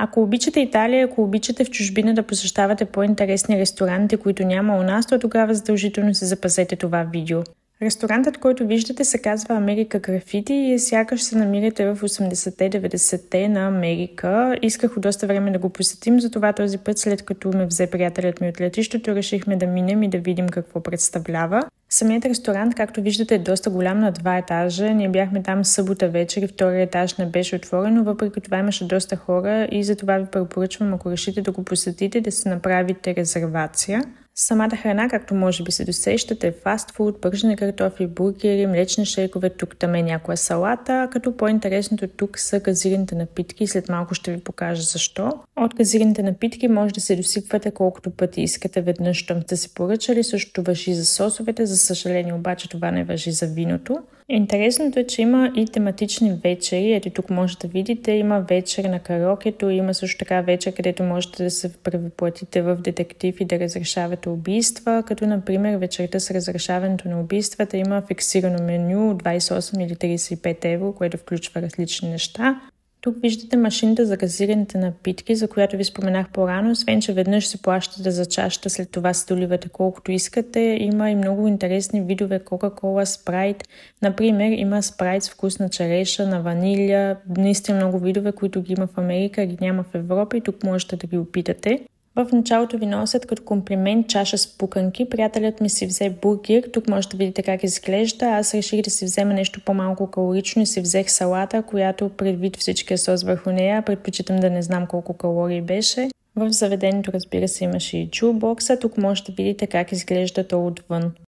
Ако обичате Италия, ако обичате в чужбина да посещавате по-интересни ресторанти, които няма у нас, то тогава задължително се запазете това видео. Ресторантът, който виждате, се казва Америка Графити и сякаш се намирате в 80-те-90-те на Америка. Исках от доста време да го посетим, затова този път, след като ме взе приятелят ми от летището, решихме да минем и да видим какво представлява. Самият ресторант, както виждате, е доста голям, на 2 етажа. Ние бяхме там събота вечер и втория етаж не беше отворен, но въпреки това имаше доста хора и затова ви препоръчвам, ако решите да го посетите, да се направите резервация. Самата храна, както може би се досещате, е фастфуд, пържени картофи, бургери, млечни шейкове, тук там е някоя салата, като по-интересното тук са газираните напитки и след малко ще ви покажа защо. От газираните напитки може да се досипвате колкото пъти искате веднъж, щом сте се поръчали, същото важи за сосовете, за съжаление обаче това не важи за виното. Интересното е, че има и тематични вечери. Ето тук може да видите, има вечер на караокето, има също така вечер, където можете да се превъплатите в детектив и да разрешавате убийства, като например вечерта с разрешаването на убийствата има фиксирано меню 28 или 35 евро, което включва различни неща. Тук виждате машината за газираните напитки, за която ви споменах по-рано, освен че веднъж се плащате за чашата, след това се доливате колкото искате. Има и много интересни видове Кока-кола, спрайт. Например, има спрайт с вкус на череша, на ванилия, наистина много видове, които ги има в Америка, ги няма в Европа и тук можете да ги опитате. В началото ви носят като комплимент чаша с пуканки. Приятелят ми си взе бургер. Тук може да видите как изглежда. Аз реших да си взема нещо по-малко калорично и си взех салата, която предвид всичкия сос върху нея, предпочитам да не знам колко калории беше. В заведението, разбира се, имаше и джулбокса. Тук може да видите как изглежда то отвън.